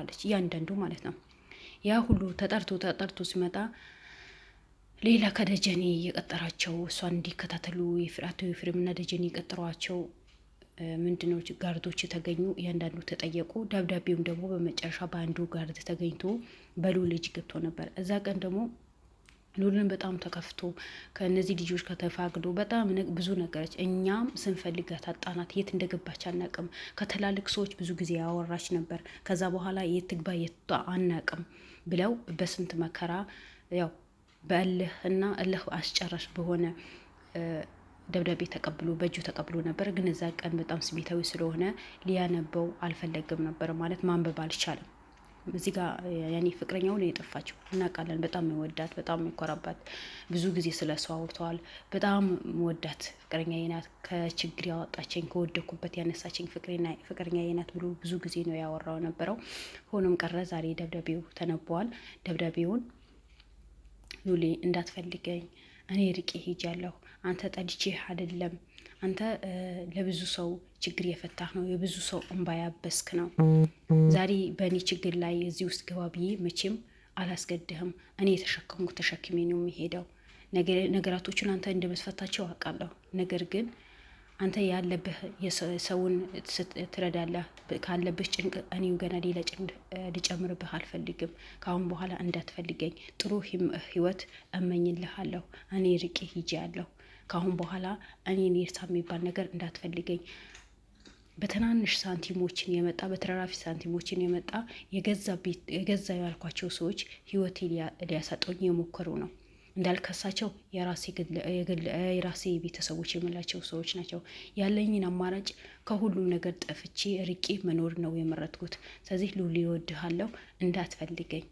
አለች እያንዳንዱ ማለት ነው። ያ ሁሉ ተጠርቶ ሲመጣ ሌላ ከደጀኔ የቀጠራቸው እሷን እንዲከታተሉ የፍራቶ ፍሬምና ደጀኔ የቀጠሯቸው ምንድነው ጋርዶች ተገኙ። እያንዳንዱ ተጠየቁ። ደብዳቤውም ደግሞ በመጨረሻ በአንዱ ጋርድ ተገኝቶ በሉል እጅ ገብቶ ነበር። እዛ ቀን ደግሞ ሉልን በጣም ተከፍቶ ከእነዚህ ልጆች ከተፋግዶ በጣም ብዙ ነገረች። እኛም ስንፈልጋት አጣናት፣ የት እንደገባች አናቅም። ከተላልቅ ሰዎች ብዙ ጊዜ ያወራች ነበር። ከዛ በኋላ የት ትግባ የት አናቅም ብለው በስንት መከራ ያው በእልህ እና እልህ አስጨራሽ በሆነ ደብዳቤ ተቀብሎ በእጁ ተቀብሎ ነበር። ግን እዛ ቀን በጣም ስሜታዊ ስለሆነ ሊያነበው አልፈለግም ነበር ማለት ማንበብ አልቻለም። እዚህ ጋር ያኔ ፍቅረኛው ነው የጠፋችው እናውቃለን። በጣም ወዳት፣ በጣም የሚኮራባት፣ ብዙ ጊዜ ስለ እሷ አውርተዋል። በጣም ወዳት ፍቅረኛዬ ናት፣ ከችግር ያወጣችኝ፣ ከወደኩበት ያነሳችኝ ፍቅረኛዬ ናት ብሎ ብዙ ጊዜ ነው ያወራው ነበረው። ሆኖም ቀረ ዛሬ ደብዳቤው ተነበዋል። ደብዳቤውን ሉሌ እንዳትፈልገኝ እኔ ርቄ ሄጃለሁ። አንተ ጠልቼህ አይደለም። አንተ ለብዙ ሰው ችግር የፈታህ ነው፣ የብዙ ሰው እንባ ያበስክ ነው። ዛሬ በእኔ ችግር ላይ እዚህ ውስጥ ግባ ብዬ መቼም አላስገድህም። እኔ የተሸከምኩ ተሸክሜ ነው የሚሄደው። ነገራቶችን አንተ እንደምትፈታቸው አውቃለሁ። ነገር ግን አንተ ያለብህ ሰውን ትረዳለህ። ካለብህ ጭንቅ እኔው ገና ሌላ ጭንቅ ልጨምርብህ አልፈልግም። ከአሁን በኋላ እንዳትፈልገኝ፣ ጥሩ ህይወት እመኝልሃለሁ። እኔ ርቄ ሂጄ ያለሁ ከአሁን በኋላ እኔን ኤርሳ የሚባል ነገር እንዳትፈልገኝ። በትናንሽ ሳንቲሞችን የመጣ በተራራፊ ሳንቲሞችን የመጣ የገዛ ያልኳቸው ሰዎች ህይወቴ ሊያሳጡኝ የሞከሩ ነው። እንዳልከሳቸው የራሴ ቤተሰቦች የምላቸው ሰዎች ናቸው። ያለኝን አማራጭ ከሁሉም ነገር ጠፍቼ ርቄ መኖር ነው የመረጥኩት። ስለዚህ ሉሊ እወድሃለሁ፣ እንዳትፈልገኝ፣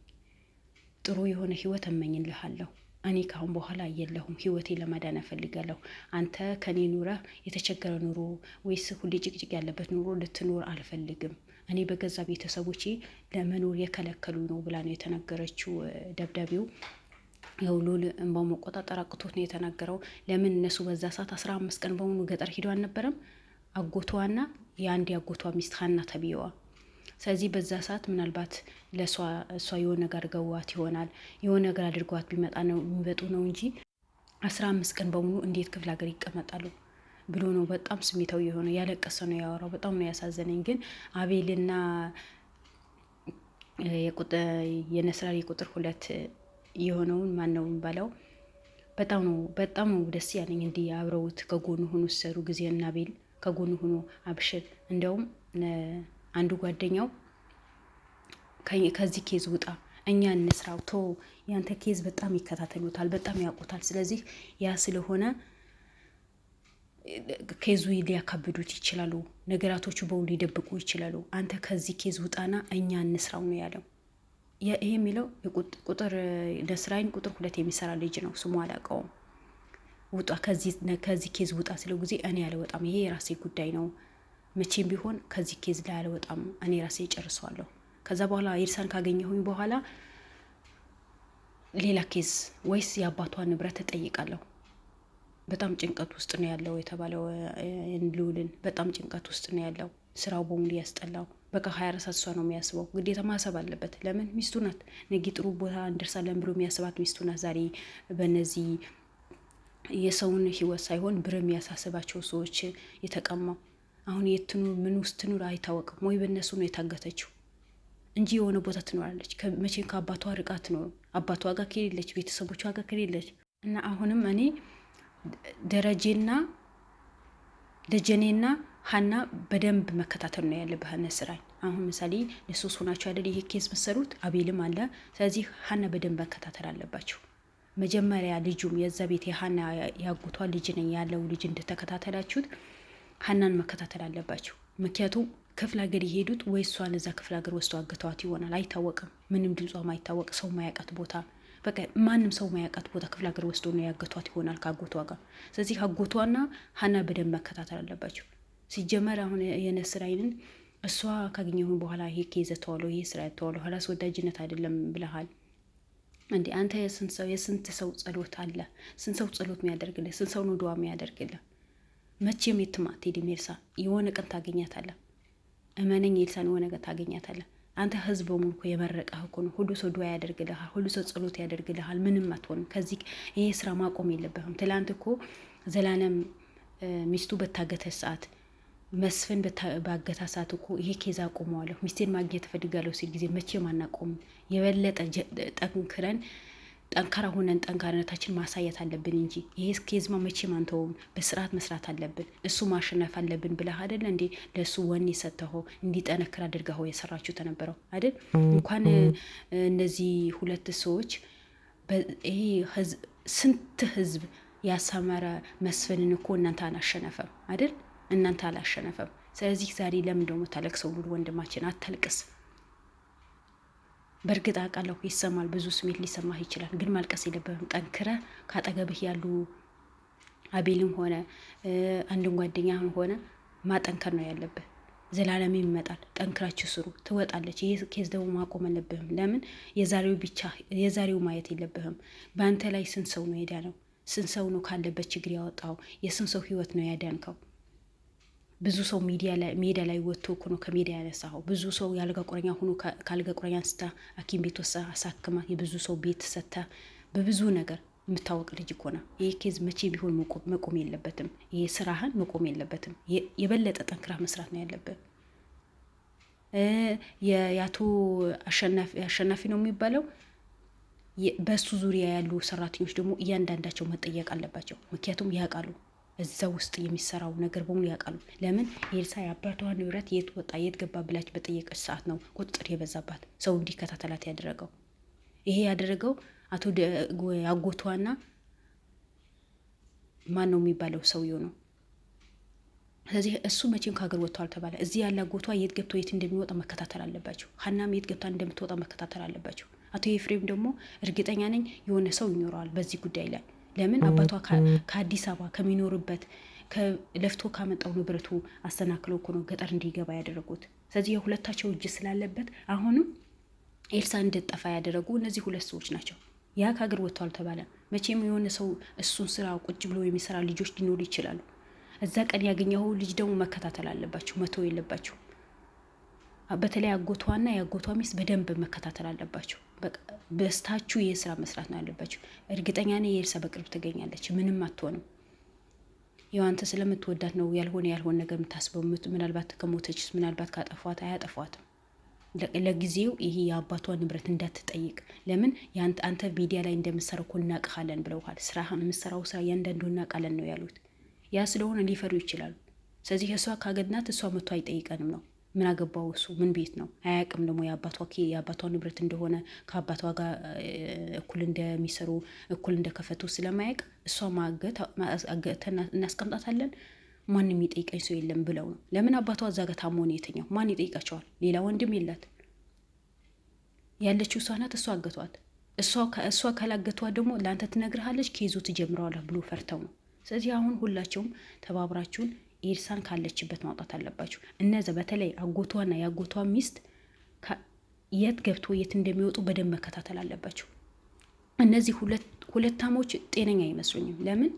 ጥሩ የሆነ ህይወት እመኝልሃለሁ። እኔ ካሁን በኋላ የለሁም፣ ህይወቴ ለማዳን እፈልጋለሁ። አንተ ከኔ ኑረህ የተቸገረ ኑሮ ወይስ ሁሌ ጭቅጭቅ ያለበት ኑሮ ልትኖር አልፈልግም። እኔ በገዛ ቤተሰቦቼ ለመኖር የከለከሉ ነው ብላ ነው የተናገረችው ደብዳቤው። ያው ሉል እንባው መቆጣጠር አቅቶት ነው የተናገረው። ለምን እነሱ በዛ ሰዓት 15 ቀን በሙሉ ገጠር ሂዶ አልነበረም? አጎቷና የአንድ ያጎቷ ሚስት ሀና ተብዬዋ። ስለዚህ በዛ ሰዓት ምናልባት እሷ የሆነ ነገር ገዋት ይሆናል፣ የሆነ ነገር አድርጓት ቢመጣ ነው የሚመጡ ነው እንጂ 15 ቀን በሙሉ እንዴት ክፍለ ሀገር ይቀመጣሉ ብሎ ነው በጣም ስሜታዊ የሆነ ያለቀሰ ነው ያወራው። በጣም ነው ያሳዘነኝ። ግን አቤልና የነስራር የቁጥር 2 የሆነውን ማን ነው የሚባለው? በጣም ነው ደስ ያለኝ። እንዲህ አብረውት ከጎኑ ሆኖ ሰሩ ጊዜ እና ቤል ከጎኑ ሆኖ አብሽር። እንደውም አንዱ ጓደኛው ከዚህ ኬዝ ውጣ፣ እኛ እንስራው፣ ቶ ያንተ ኬዝ በጣም ይከታተሉታል፣ በጣም ያውቁታል። ስለዚህ ያ ስለሆነ ኬዙ ሊያካብዱት ይችላሉ፣ ነገራቶቹ በሙሉ ሊደብቁ ይችላሉ። አንተ ከዚህ ኬዝ ውጣና እኛ እንስራው ነው ያለው። ይሄ የሚለው ቁጥር ነስራይን ቁጥር 2 የሚሰራ ልጅ ነው። ስሙ አላውቀውም። ውጣ ከዚህ ኬዝ ውጣ ስለው ጊዜ እኔ አልወጣም፣ ይሄ የራሴ ጉዳይ ነው፣ መቼም ቢሆን ከዚህ ኬዝ ላይ አልወጣም፣ እኔ ራሴ ጨርሰዋለሁ። ከዛ በኋላ ኤርሳን ካገኘሁኝ በኋላ ሌላ ኬዝ ወይስ የአባቷ ንብረት እጠይቃለሁ። በጣም ጭንቀት ውስጥ ነው ያለው የተባለው ሉልን በጣም ጭንቀት ውስጥ ነው ያለው። ስራው በሙሉ ያስጠላው። በቃ 24 ሰዓት እሷ ነው የሚያስበው። ግዴታ ማሰብ አለበት። ለምን ሚስቱ ናት። ነገ ጥሩ ቦታ እንደርሳለን ብሎ የሚያስባት ሚስቱ ናት። ዛሬ በእነዚህ የሰውን ህይወት ሳይሆን ብር የሚያሳስባቸው ሰዎች የተቀማው። አሁን የትኑር ምን ውስጥ ትኑር አይታወቅም። ወይ በእነሱ ነው የታገተችው እንጂ የሆነ ቦታ ትኖራለች። መቼም ከአባቷ ርቃ ትኖር። አባቷ ጋር ከሌለች፣ ቤተሰቦቿ ጋር ከሌለች እና አሁንም እኔ ደጀኔና ሀና በደንብ መከታተል ነው ያለብህ ነስራኝ። አሁን ምሳሌ ለሶስት ሆናችሁ አይደል ይሄ ኬዝ መሰሩት፣ አቤልም አለ። ስለዚህ ሀና በደንብ መከታተል አለባችሁ። መጀመሪያ ልጁም የዛ ቤት የሀና ያጉቷ ልጅ ነኝ ያለው ልጅ እንደተከታተላችሁት ሀናን መከታተል አለባችሁ። ምክንያቱም ክፍለ ሀገር የሄዱት ወይ እሷን እዛ ክፍለ ሀገር ወስዶ አግተዋት ይሆናል፣ አይታወቅም። ምንም ድምጿ ማይታወቅ ሰው ማያውቃት ቦታ፣ በቃ ማንም ሰው ማያውቃት ቦታ ክፍለ ሀገር ወስዶ ነው ያገቷት ይሆናል ከአጎቷ ጋር። ስለዚህ አጎቷና ሀና በደንብ መከታተል አለባችሁ። ሲጀመር አሁን የነስራይንን እሷ ካገኘሁን በኋላ ይሄ ኬዝ ተዋለው፣ ይሄ ስራ ተዋለው፣ ኋላስ ወዳጅነት አይደለም ብለሃል እንዴ? አንተ የስንት ሰው ጸሎት አለ? ስንት ሰው ጸሎት የሚያደርግልህ? ስንት ሰው ነው ዱዓ የሚያደርግልህ? መቼም የትም አትሄድም ኤልሳ። የሆነ ቀን ታገኛታለህ። እመነኝ ኤልሳን የሆነ ቀን ታገኛታለህ። አንተ ህዝብ በሙሉ እኮ የመረቀህ እኮ ነው። ሁሉ ሰው ዱዓ ያደርግልሃል፣ ሁሉ ሰው ጸሎት ያደርግልሃል። ምንም አትሆንም። ከዚህ ይሄ ስራ ማቆም የለብህም። ትላንት እኮ ዘላለም ሚስቱ በታገተ ሰዓት መስፍን ባገታ ሰዓት እኮ ይሄ ኬዝ አቆመዋለሁ፣ ሚስቴን ማግኘት እፈልጋለሁ ሲል ጊዜ መቼም አናቆምም። የበለጠ ጠንክረን ጠንካራ ሆነን ጠንካራነታችን ማሳየት አለብን እንጂ ይሄ ኬዝማ መቼም አንተውም። በስርዓት መስራት አለብን፣ እሱ ማሸነፍ አለብን ብለህ አይደል እንዴ ለእሱ ወኔ ሰጥተኸው እንዲጠነክር አድርገኸው የሰራችሁ ተነበረው አይደል? እንኳን እነዚህ ሁለት ሰዎች ይሄ ስንት ህዝብ ያሳመረ መስፍንን እኮ እናንተ አላሸነፈም አይደል? እናንተ አላሸነፈም። ስለዚህ ዛሬ ለምን ደግሞ ታለቅሰው? ወንድማችን አታልቅስ። በእርግጥ አውቃለሁ ይሰማል፣ ብዙ ስሜት ሊሰማህ ይችላል። ግን ማልቀስ የለብህም። ጠንክረህ ካጠገብህ ያሉ አቤልም ሆነ አንድን ጓደኛህም ሆነ ማጠንከር ነው ያለብህ። ዘላለም ይመጣል። ጠንክራችሁ ስሩ፣ ትወጣለች። ይህ ኬዝ ደግሞ ማቆም አለብህም። ለምን የዛሬው ማየት የለብህም። በአንተ ላይ ስንት ሰው ነው ያዳነው? ስንት ሰው ነው ካለበት ችግር ያወጣው? የስንት ሰው ህይወት ነው ያዳንከው? ብዙ ሰው ሜዳ ላይ ወጥቶ እኮ ነው ከሜዳ ያነሳኸው። ብዙ ሰው ያልጋ ቁረኛ ሆኖ ካልጋ ቁረኛ አንስታ ሐኪም ቤት ወስዳ አሳክማ የብዙ ሰው ቤት ሰታ በብዙ ነገር የምታወቅ ልጅ እኮ ነው። ይህ ኬዝ መቼ ቢሆን መቆም የለበትም። ይህ ስራህን መቆም የለበትም። የበለጠ ጠንክራ መስራት ነው ያለብን። የአቶ አሸናፊ ነው የሚባለው በሱ ዙሪያ ያሉ ሰራተኞች ደግሞ እያንዳንዳቸው መጠየቅ አለባቸው። ምክንያቱም ያውቃሉ፣ እዛ ውስጥ የሚሰራው ነገር በሙሉ ያውቃሉ። ለምን ኤልሳ የአባቷን ንብረት የት ወጣ የት ገባ ብላች በጠየቀች ሰዓት ነው ቁጥጥር የበዛባት ሰው እንዲከታተላት ያደረገው። ይሄ ያደረገው አቶ አጎቷና ማን ነው የሚባለው ሰውየው ነው። ስለዚህ እሱ መቼም ከሀገር ወጥቷል ተባለ። እዚህ ያለ አጎቷ የት ገብቶ የት እንደሚወጣ መከታተል አለባቸው። ሀናም የት ገብታ እንደምትወጣ መከታተል አለባቸው። አቶ ኤፍሬም ደግሞ እርግጠኛ ነኝ የሆነ ሰው ይኖረዋል በዚህ ጉዳይ ላይ። ለምን አባቷ ከአዲስ አበባ ከሚኖርበት ለፍቶ ካመጣው ንብረቱ አስተናክለው እኮ ነው ገጠር እንዲገባ ያደረጉት። ስለዚህ የሁለታቸው እጅ ስላለበት አሁንም ኤልሳ እንድጠፋ ያደረጉ እነዚህ ሁለት ሰዎች ናቸው። ያ ከሀገር ወጥቷል ተባለ። መቼም የሆነ ሰው እሱን ስራ ቁጭ ብሎ የሚሰራ ልጆች ሊኖሩ ይችላሉ። እዛ ቀን ያገኘው ልጅ ደግሞ መከታተል አለባቸው፣ መተው የለባቸው። በተለይ አጎቷና የአጎቷ ሚስት በደንብ መከታተል አለባቸው። በስታችሁ ይህ ስራ መስራት ነው ያለባቸው። እርግጠኛ ነኝ የኤልሳ በቅርብ ትገኛለች፣ ምንም አትሆንም። ያው አንተ ስለምትወዳት ነው ያልሆነ ነገር የምታስበው። ምናልባት ከሞተች ምናልባት ካጠፏት አያጠፏትም። ለጊዜው ይሄ የአባቷ ንብረት እንዳትጠይቅ። ለምን አንተ ሚዲያ ላይ እንደምትሰራው እኮ እናውቅሃለን ብለውሃል። ስራህን የምትሰራው ስራ እያንዳንዱ እናውቃለን ነው ያሉት። ያ ስለሆነ ሊፈሩ ይችላሉ። ስለዚህ እሷ ካገድናት እሷ መጥቶ አይጠይቀንም ነው። ምን አገባው እሱ? ምን ቤት ነው? አያውቅም ደግሞ የአባቷ ንብረት እንደሆነ ከአባቷ ጋር እኩል እንደሚሰሩ እኩል እንደከፈቱ ስለማያውቅ እሷ አገተን እናስቀምጣታለን፣ ማንም የሚጠይቀኝ ሰው የለም ብለው ነው። ለምን አባቷ እዛ ጋር ታሞ ነው የተኛው። ማን ይጠይቃቸዋል? ሌላ ወንድም የላት ያለችው እሷ ናት። እሷ አገቷት። እሷ ካላገቷት ደግሞ ለአንተ ትነግርሃለች፣ ኬዙ ትጀምረዋለህ ብሎ ፈርተው ነው። ስለዚህ አሁን ሁላቸውም ተባብራችሁን ኤልሳን ካለችበት ማውጣት አለባችሁ። እነዚያ በተለይ አጎቷና የአጎቷ ሚስት የት ገብቶ የት እንደሚወጡ በደንብ መከታተል አለባችሁ። እነዚህ ሁለታሞች ጤነኛ አይመስሉኝም። ለምን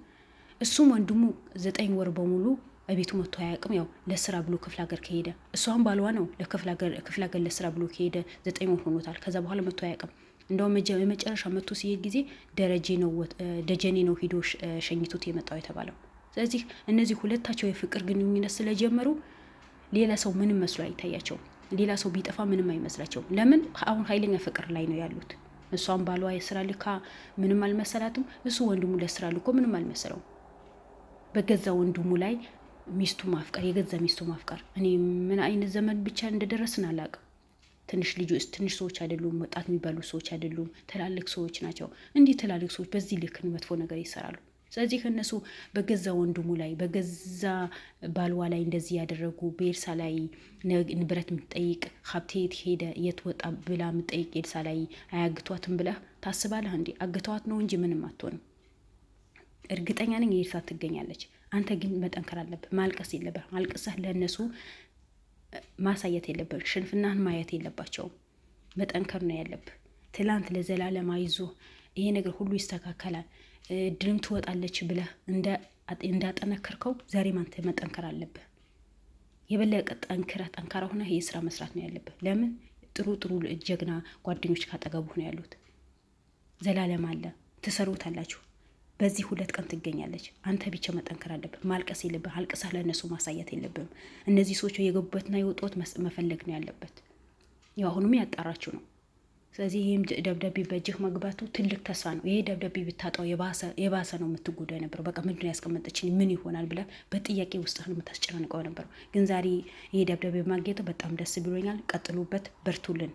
እሱም ወንድሙ 9 ወር በሙሉ በቤቱ መጥቶ አያውቅም። ያው ለስራ ብሎ ክፍለ ሀገር ከሄደ እሷም ባሏ ነው ክፍለ ሀገር ለስራ ብሎ ከሄደ 9 ወር ሆኖታል። ከዛ በኋላ መጥቶ አያውቅም። እንደውም የመጨረሻ መጥቶ ሲሄድ ጊዜ ደጀኔ ነው ሂዶ ሸኝቶት የመጣው የተባለው። ስለዚህ እነዚህ ሁለታቸው የፍቅር ግንኙነት ስለጀመሩ ሌላ ሰው ምንም መስሎ አይታያቸውም። ሌላ ሰው ቢጠፋ ምንም አይመስላቸውም። ለምን አሁን ኃይለኛ ፍቅር ላይ ነው ያሉት። እሷም ባሏ የስራ ልካ ምንም አልመሰላትም። እሱ ወንድሙ ለስራ ልኮ ምንም አልመሰለውም። በገዛ ወንድሙ ላይ ሚስቱ ማፍቀር፣ የገዛ ሚስቱ ማፍቀር። እኔ ምን አይነት ዘመን ብቻ እንደደረስን አላውቅም። ትንሽ ሰዎች አይደሉም፣ ወጣት የሚባሉ ሰዎች አይደሉም፣ ትላልቅ ሰዎች ናቸው። እንዲህ ትላልቅ ሰዎች በዚህ ልክ መጥፎ ነገር ይሰራሉ። ስለዚህ እነሱ በገዛ ወንድሙ ላይ በገዛ ባልዋ ላይ እንደዚህ ያደረጉ በኤልሳ ላይ ንብረት የምትጠይቅ ሀብቴ የት ሄደ የት ወጣ ብላ የምትጠይቅ ኤልሳ ላይ አያግቷትም ብለህ ታስባለህ? እንዲ አግተዋት ነው እንጂ ምንም አትሆንም። እርግጠኛ ነኝ ኤልሳ ትገኛለች። አንተ ግን መጠንከር አለብህ። ማልቀስ የለብህ። ማልቀስህ ለእነሱ ማሳየት የለብህ። ሽንፍናህን ማየት የለባቸውም። መጠንከር ነው ያለብህ። ትላንት ለዘላለም አይዞ ይሄ ነገር ሁሉ ይስተካከላል ድልም ትወጣለች ብለህ እንዳጠነከርከው ዛሬም አንተ መጠንከር አለብህ። የበለጠ ጠንካራ ሆነ ይህ ስራ መስራት ነው ያለብህ። ለምን ጥሩ ጥሩ ጀግና ጓደኞች ካጠገቡ ነው ያሉት። ዘላለም አለ፣ ትሰሩታላችሁ። በዚህ 2 ቀን ትገኛለች። አንተ ብቻ መጠንከር አለብህ። ማልቀስ የለብህ። አልቅሰህ ለእነሱ ማሳየት የለብህም። እነዚህ ሰዎች የገቡበትና የወጡት መፈለግ ነው ያለበት። ያው አሁንም ያጣራችሁ ነው። ስለዚህ ይህም ደብዳቤ በእጅህ መግባቱ ትልቅ ተስፋ ነው። ይሄ ደብዳቤ ብታጣው የባሰ ነው የምትጎዳ የነበረው። በቃ ምንድን ነው ያስቀመጠችኝ ምን ይሆናል ብለህ በጥያቄ ውስጥህን የምታስጨናንቀው ነበረው። ግን ዛሬ ይሄ ደብዳቤ ማግኘቱ በጣም ደስ ብሎኛል። ቀጥሉበት፣ በርቱልን።